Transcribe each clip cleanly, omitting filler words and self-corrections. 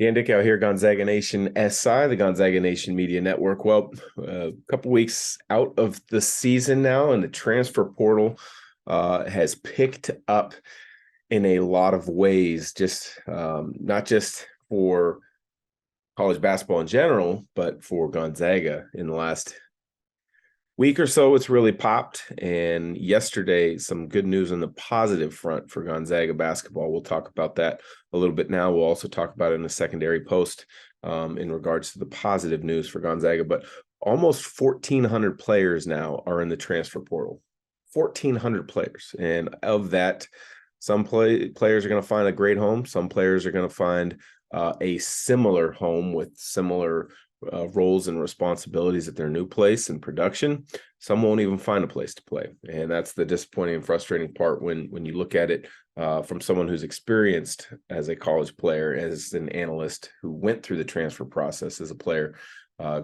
Dan Dickau here, Gonzaga Nation SI, the Gonzaga Nation Media Network. Well, a couple weeks out of the season now, and the transfer portal has picked up in a lot of ways, just not just for college basketball in general, but for Gonzaga in the last week or so. It's really popped. And yesterday, some good news on the positive front for Gonzaga basketball. We'll talk about that a little bit now. We'll also talk about it in a secondary post in regards to the positive news for Gonzaga. But almost 1,400 players now are in the transfer portal. 1,400 players. And of that, some players are going to find a great home. Some players are going to find a similar home with similar roles and responsibilities at their new place and production. Some won't even find a place to play, and that's the disappointing and frustrating part when you look at it from someone who's experienced as a college player, as an analyst who went through the transfer process as a player.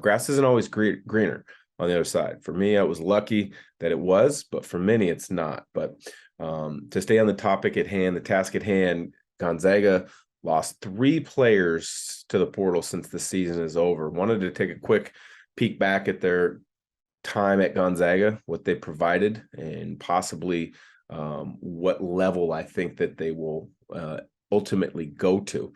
Grass isn't always greener on the other side. For me, I was lucky that it was, but for many, it's not. But to stay on the topic at hand, the task at hand, Gonzaga lost 3 players to the portal since the season is over. Wanted to take a quick peek back at their time at Gonzaga, what they provided, and possibly what level I think that they will ultimately go to.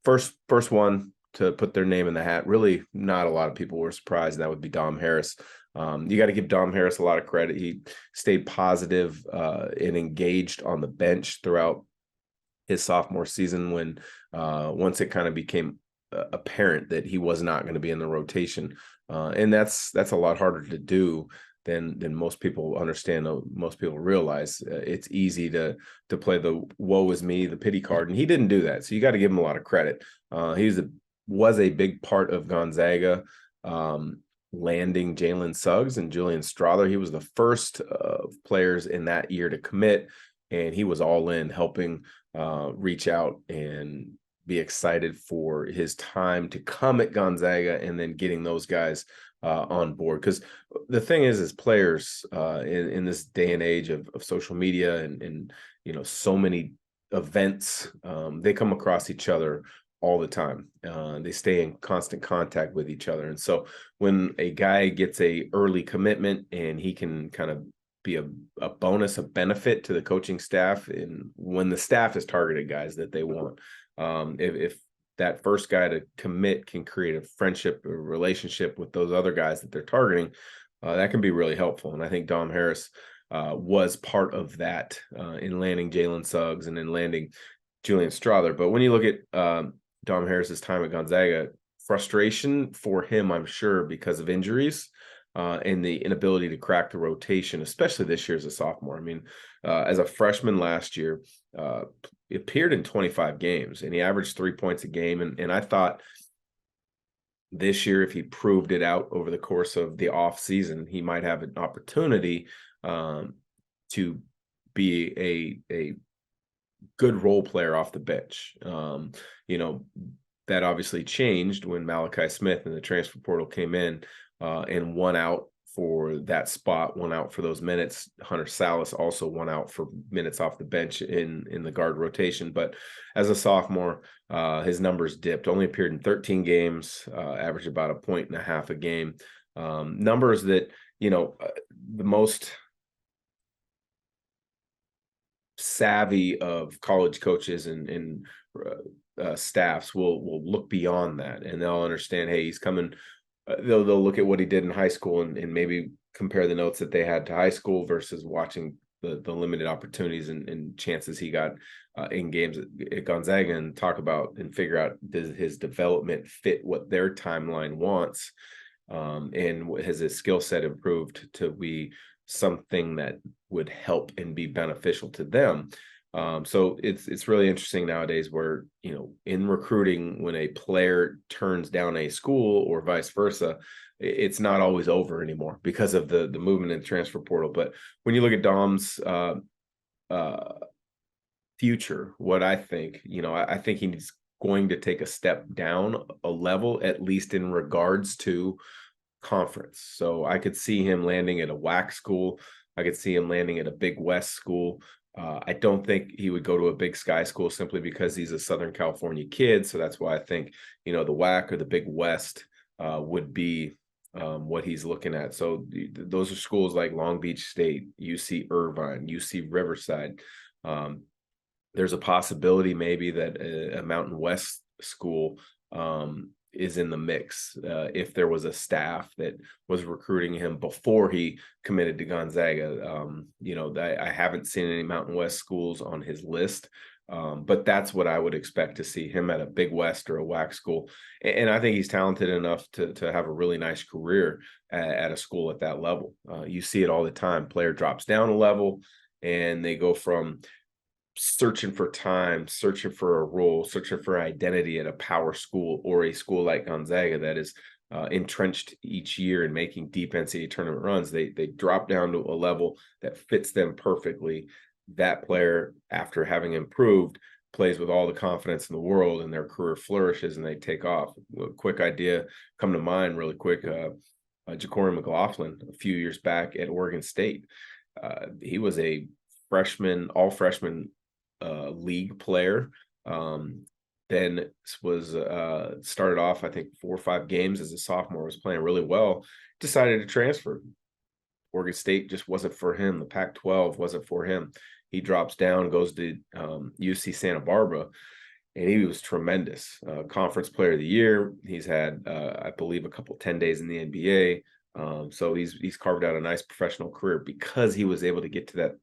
First one to put their name in the hat. Really, not a lot of people were surprised. That would be Dom Harris. You got to give Dom Harris a lot of credit. He stayed positive and engaged on the bench throughout his sophomore season when once it kind of became apparent that he was not going to be in the rotation. And that's a lot harder to do than most people understand, most people realize. It's easy to play the woe is me, the pity card, and he didn't do that. So you got to give him a lot of credit. He was a big part of Gonzaga landing Jalen Suggs and Julian Strother. He was the first players in that year to commit, and he was all in helping reach out and be excited for his time to come at Gonzaga, and then getting those guys on board. Because the thing is, as players in this day and age of social media and so many events, they come across each other all the time. They stay in constant contact with each other. And so when a guy gets a early commitment and he can kind of be a bonus, a benefit to the coaching staff, and when the staff is targeted guys that they want, if that first guy to commit can create a friendship or relationship with those other guys that they're targeting, that can be really helpful. And I think Dom Harris was part of that in landing Jalen Suggs and in landing Julian Strother. But when you look at Dom Harris's time at Gonzaga, frustration for him, I'm sure, because of injuries and the inability to crack the rotation, especially this year as a sophomore. I mean, as a freshman last year, he appeared in 25 games and he averaged 3 points a game. And I thought this year, if he proved it out over the course of the off season, he might have an opportunity to be a good role player off the bench. That obviously changed when Malachi Smith and the transfer portal came in and won out for that spot, won out for those minutes. Hunter Sallis also won out for minutes off the bench in the guard rotation. But as a sophomore, his numbers dipped, only appeared in 13 games, averaged about 1.5 points a game. Numbers that, the most savvy of college coaches and staffs will look beyond that, and they'll understand, hey, he's coming. They'll look at what he did in high school and maybe compare the notes that they had to high school versus watching the limited opportunities and chances he got in games at Gonzaga, and talk about and figure out, does his development fit what their timeline wants, and has his skill set improved to be something that would help and be beneficial to them. So it's really interesting nowadays where, in recruiting, when a player turns down a school or vice versa, it's not always over anymore because of the movement in the transfer portal. But when you look at Dom's future, what I think, I think he's going to take a step down a level, at least in regards to conference. So I could see him landing at a WAC school. I could see him landing at a Big West school. I don't think he would go to a Big Sky school simply because he's a Southern California kid. So that's why I think, the WAC or the Big West would be what he's looking at. So those are schools like Long Beach State, UC Irvine, UC Riverside. There's a possibility maybe that a Mountain West school is in the mix if there was a staff that was recruiting him before he committed to Gonzaga. I haven't seen any Mountain West schools on his list, but that's what I would expect to see him at a Big West or a WAC school. And I think he's talented enough to have a really nice career at a school at that level. You see it all the time. Player drops down a level and they go from searching for time, searching for a role, searching for identity at a power school or a school like Gonzaga that is entrenched each year in making deep NCAA tournament runs. They drop down to a level that fits them perfectly. That player, after having improved, plays with all the confidence in the world and their career flourishes and they take off. A quick idea come to mind really quick. Ja'Cory McLaughlin a few years back at Oregon State. He was a all freshman league player. Then was started off, I think, 4 or 5 games as a sophomore, was playing really well, decided to transfer. Oregon State just wasn't for him. The Pac-12 wasn't for him. He drops down, goes to UC Santa Barbara, and he was tremendous. Conference player of the year. He's had, I believe, a couple 10 days in the NBA. So he's carved out a nice professional career because he was able to get to that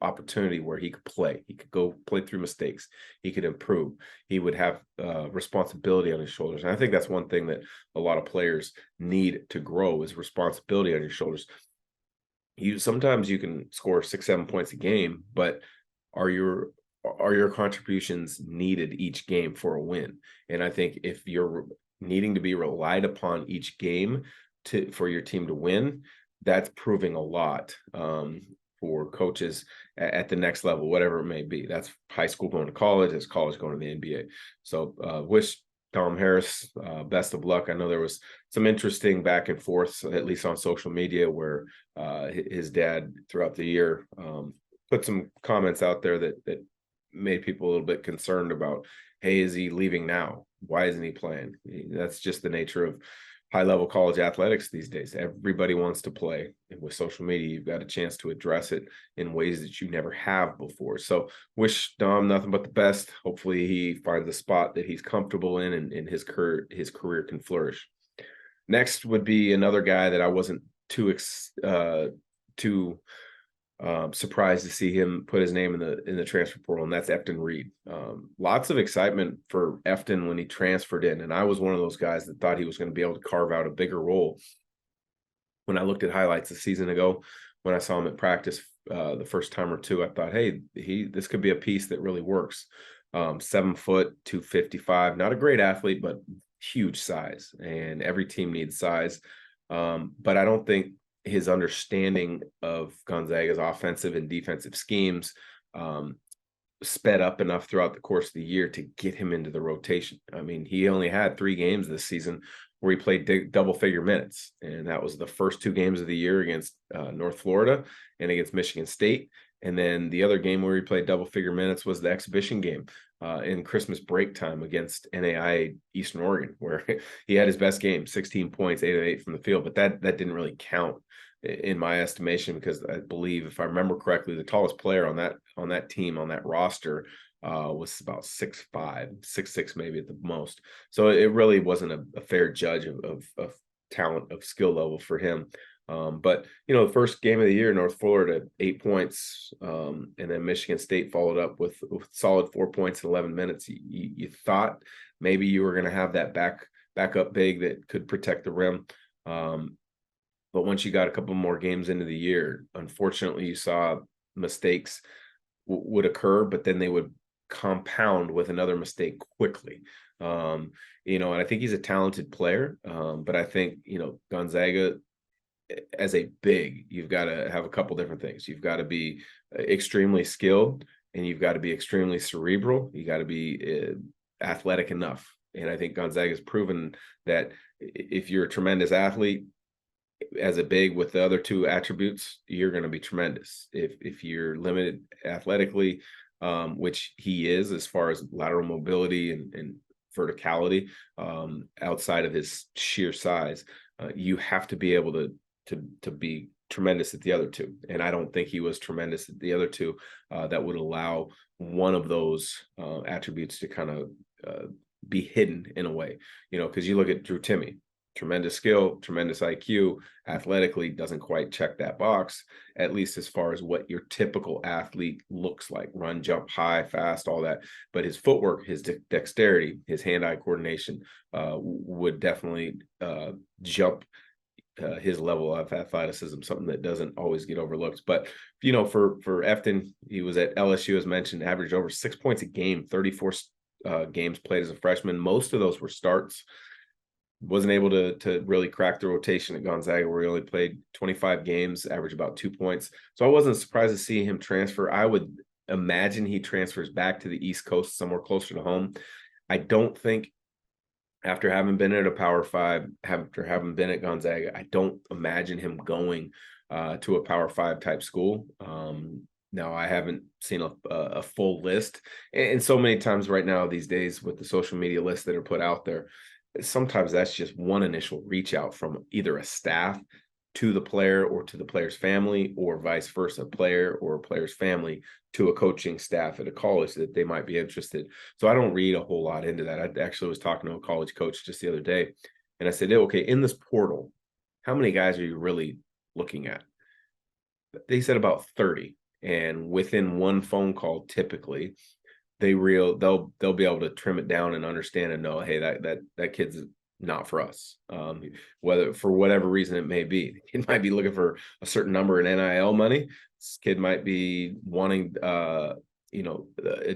opportunity where he could play. He could go play through mistakes. He could improve. He would have responsibility on his shoulders. And I think that's one thing that a lot of players need to grow is responsibility on your shoulders. Sometimes you can score 6-7 points a game, but are your contributions needed each game for a win? And I think if you're needing to be relied upon each game for your team to win, that's proving a lot for coaches at the next level, whatever it may be. That's high school going to college, that's college going to the NBA. So wish Tom Harris best of luck. I know there was some interesting back and forth, at least on social media, where his dad throughout the year put some comments out there that made people a little bit concerned about, hey, is he leaving now? Why isn't he playing? That's just the nature of high-level college athletics these days. Everybody wants to play. And with social media, you've got a chance to address it in ways that you never have before. So wish Dom nothing but the best. Hopefully he finds a spot that he's comfortable in and his career can flourish. Next would be another guy that I wasn't too surprised to see him put his name in the transfer portal, and that's Efton Reed. Lots of excitement for Efton when he transferred in, and I was one of those guys that thought he was going to be able to carve out a bigger role. When I looked at highlights a season ago, when I saw him at practice the first time or two, I thought, hey, this could be a piece that really works. 7 foot, 255, not a great athlete, but huge size, and every team needs size. But I don't think his understanding of Gonzaga's offensive and defensive schemes sped up enough throughout the course of the year to get him into the rotation. I mean, he only had 3 games this season where he played double-figure minutes, and that was the first 2 games of the year against North Florida and against Michigan State. And then the other game where he played double-figure minutes was the exhibition game in Christmas break time against NAIA Eastern Oregon, where he had his best game, 16 points, 8 of 8 from the field. But that didn't really count in my estimation, because I believe, if I remember correctly, the tallest player on that team, on that roster, was about 6'5", 6'6", maybe at the most. So it really wasn't a fair judge of talent, of skill level for him. But the first game of the year, North Florida, 8 points, and then Michigan State followed up with solid 4 points in 11 minutes. You thought maybe you were going to have that backup big that could protect the rim. But once you got a couple more games into the year, unfortunately, you saw mistakes would occur, but then they would compound with another mistake quickly. And I think he's a talented player, but I think, Gonzaga, as a big, you've got to have a couple different things. You've got to be extremely skilled, and you've got to be extremely cerebral. You got to be athletic enough. And I think Gonzaga has proven that if you're a tremendous athlete as a big with the other two attributes, you're going to be tremendous. If you're limited athletically, which he is as far as lateral mobility and verticality, outside of his sheer size, you have to be able to be tremendous at the other two. And I don't think he was tremendous at the other two. That would allow one of those attributes to kind of be hidden in a way, because you look at Drew Timme, tremendous skill, tremendous IQ, athletically doesn't quite check that box, at least as far as what your typical athlete looks like: run, jump high, fast, all that. But his footwork, his dexterity, his hand-eye coordination would definitely jump his level of athleticism, something that doesn't always get overlooked. But for Efton, he was at LSU, as mentioned, averaged over 6 points a game, 34 games played as a freshman. Most of those were starts. Wasn't able to really crack the rotation at Gonzaga, where he only played 25 games, averaged about 2 points. So I wasn't surprised to see him transfer. I would imagine he transfers back to the East Coast, somewhere closer to home. I don't think, after having been at a Power 5, after having been at Gonzaga, I don't imagine him going to a Power 5 type school. Now, I haven't seen a full list. And so many times right now these days with the social media lists that are put out there, sometimes that's just one initial reach out from either a staff to the player or to the player's family, or vice versa, player or player's family to a coaching staff at a college that they might be interested. So I don't read a whole lot into that. I actually was talking to a college coach just the other day, and I said, okay, in this portal, how many guys are you really looking at? They said about 30. And within one phone call, typically, they'll be able to trim it down and understand and know, hey, that kid's not for us. Whether for whatever reason it may be, the kid might be looking for a certain number in NIL money. This kid might be wanting a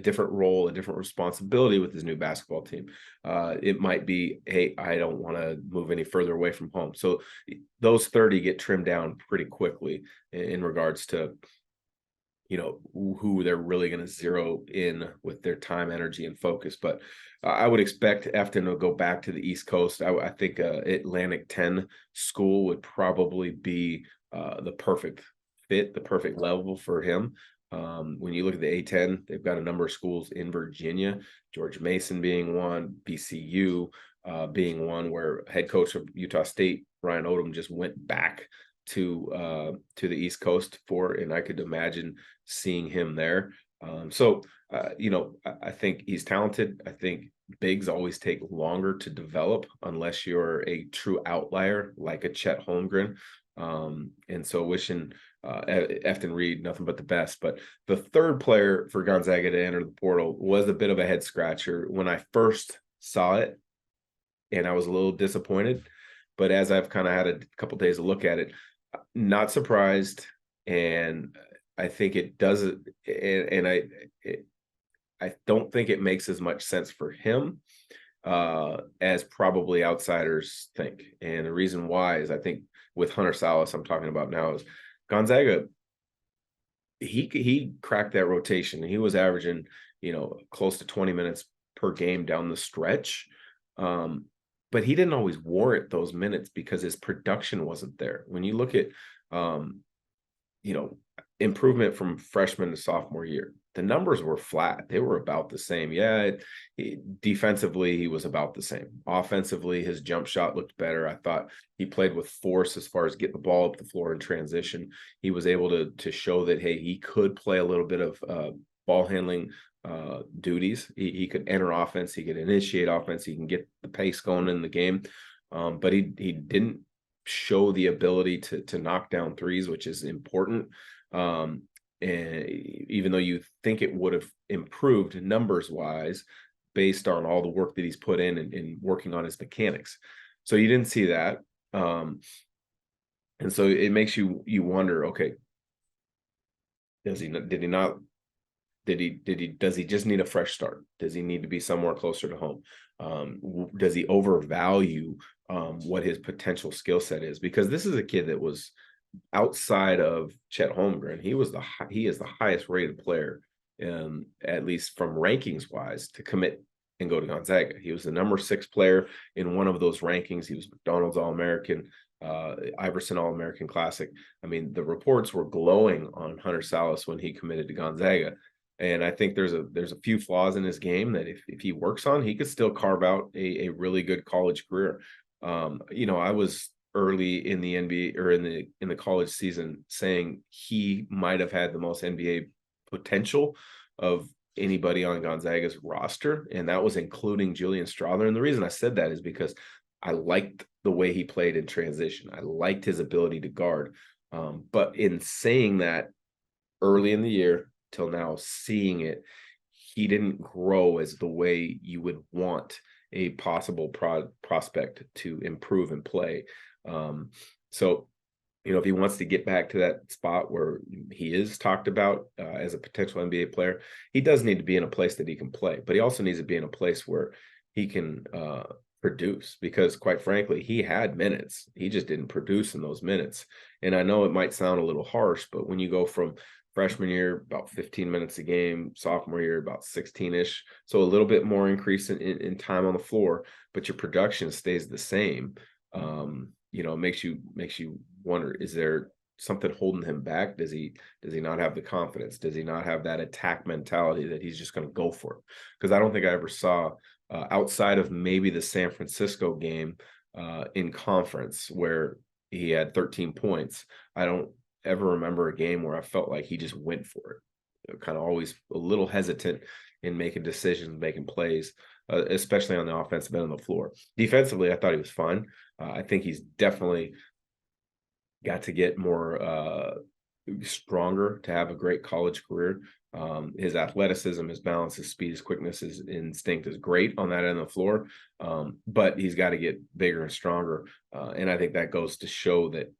different role, a different responsibility with his new basketball team. It might be, hey, I don't want to move any further away from home. So those 30 get trimmed down pretty quickly in regards to who they're really going to zero in with their time, energy, and focus. But I would expect Efton to go back to the East Coast. I think Atlantic 10 school would probably be the perfect fit, the perfect level for him. When you look at the A10, they've got a number of schools in Virginia, George Mason being one, BCU being one, where head coach of Utah State, Ryan Odom, just went back to the East Coast for, and I could imagine seeing him there. I think he's talented. I think bigs always take longer to develop unless you're a true outlier like a Chet Holmgren. And so wishing Efton Reed nothing but the best. But the third player for Gonzaga to enter the portal was a bit of a head scratcher when I first saw it, and I was a little disappointed. But as I've kind of had a couple days to look at it, not surprised, and I think it does it, and I don't think it makes as much sense for him as probably outsiders think. And the reason why is, I think with Hunter Sallis, I'm talking about now, is Gonzaga, he cracked that rotation. He was averaging close to 20 minutes per game down the stretch. But he didn't always warrant those minutes because his production wasn't there. When you look at, improvement from freshman to sophomore year, the numbers were flat. They were about the same. Yeah, defensively, he was about the same. Offensively, his jump shot looked better. I thought he played with force as far as getting the ball up the floor in transition. He was able to show that, hey, he could play a little bit of ball handling duties. He could enter offense, he could initiate offense, he can get the pace going in the game, but he didn't show the ability to knock down threes, which is important. And even though you think it would have improved numbers wise based on all the work that he's put in working on his mechanics, so you didn't see that. And so it makes you wonder, okay, does he just need a fresh start? Does he need to be somewhere closer to home? Does he overvalue what his potential skill set is? Because this is a kid that was outside of Chet Holmgren. He is the highest rated player, at least from rankings wise, to commit and go to Gonzaga. He was the number 6 player in one of those rankings. He was McDonald's All-American. Iverson All-American Classic. I mean, the reports were glowing on Hunter Sallis when he committed to Gonzaga. And I think there's a few flaws in his game that if he works on, he could still carve out a really good college career. I was early in the NBA or in the college season saying he might have had the most NBA potential of anybody on Gonzaga's roster, and that was including Julian Strawther. And the reason I said that is because I liked the way he played in transition. I liked his ability to guard. But in saying that early in the year till now, seeing it, he didn't grow as the way you would want a possible prospect to improve and play. So if he wants to get back to that spot where he is talked about as a potential NBA player, he does need to be in a place that he can play, but he also needs to be in a place where he can produce, because quite frankly, he had minutes. He just didn't produce in those minutes. And I know it might sound a little harsh, but when you go from freshman year, about 15 minutes a game, sophomore year, about 16-ish, so a little bit more increase in time on the floor, but your production stays the same. It makes you wonder, is there something holding him back? Does he not have the confidence? Does he not have that attack mentality that he's just going to go for it? Because I don't think I ever saw, outside of maybe the San Francisco game in conference where he had 13 points, I don't ever remember a game where I felt like he just went for it. Kind of always a little hesitant in making decisions, making plays, especially on the offensive end of the floor. Defensively, I thought he was fine. I think he's definitely got to get more stronger to have a great college career. His athleticism, his balance, his speed, his quickness, his instinct is great on that end of the floor, but he's got to get bigger and stronger. And I think that goes to show that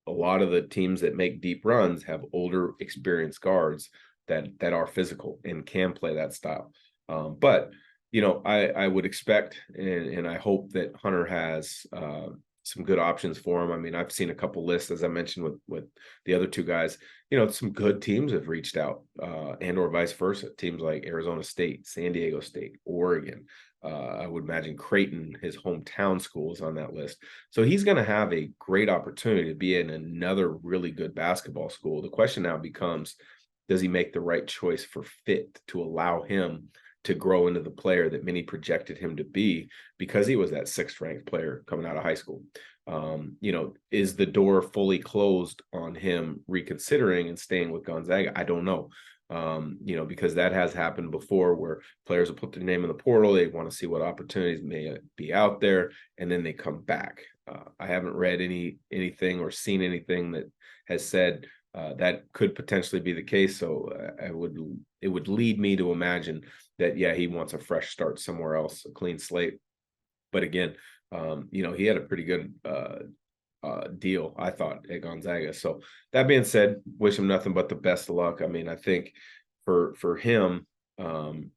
a lot of the teams that make deep runs have older, experienced guards that are physical and can play that style. But I would expect and I hope that Hunter has some good options for him. I mean, I've seen a couple lists, as I mentioned with the other two guys. Some good teams have reached out, and or vice versa. Teams like Arizona State, San Diego State, Oregon. I would imagine Creighton, his hometown school, is on that list. So he's going to have a great opportunity to be in another really good basketball school. The question now becomes, does he make the right choice for fit to allow him to grow into the player that many projected him to be, because he was that 6th ranked player coming out of high school? Is the door fully closed on him reconsidering and staying with Gonzaga? I don't know. Because that has happened before, where players will put their name in the portal. They want to see what opportunities may be out there, and then they come back. I haven't read anything or seen anything that has said that could potentially be the case. So it would lead me to imagine that, yeah, he wants a fresh start somewhere else, a clean slate. But again, he had a pretty good deal, I thought, at Gonzaga. So that being said, wish him nothing but the best of luck. I mean, I think for him,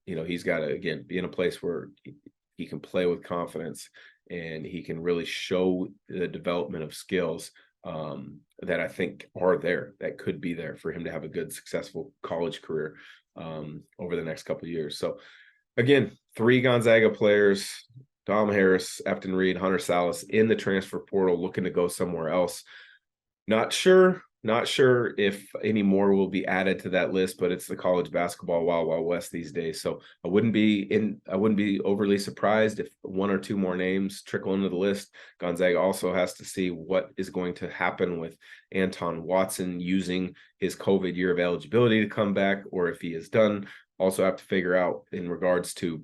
he's got to, again, be in a place where he can play with confidence and he can really show the development of skills that I think are there, that could be there for him to have a good, successful college career over the next couple of years. So again, 3 Gonzaga players, Dom Harris, Efton Reed, Hunter Sallis, in the transfer portal, looking to go somewhere else. Not sure if any more will be added to that list, but it's the college basketball wild, wild west these days. So I wouldn't be overly surprised if 1 or 2 more names trickle into the list. Gonzaga also has to see what is going to happen with Anton Watson using his COVID year of eligibility to come back, or if he is done. Also have to figure out in regards to,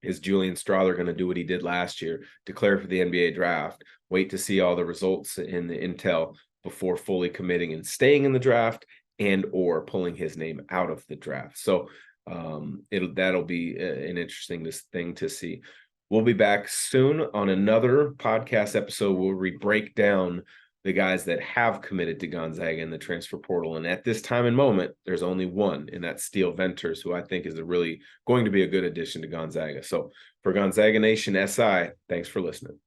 is Julian Strawther going to do what he did last year, declare for the NBA draft, wait to see all the results in the intel before fully committing and staying in the draft, and or pulling his name out of the draft? So that'll be an interesting thing to see. We'll be back soon on another podcast episode where we break down the guys that have committed to Gonzaga in the transfer portal. And at this time and moment, there's only one, and that's Steele Venters, who I think is really going to be a good addition to Gonzaga. So for Gonzaga Nation SI, thanks for listening.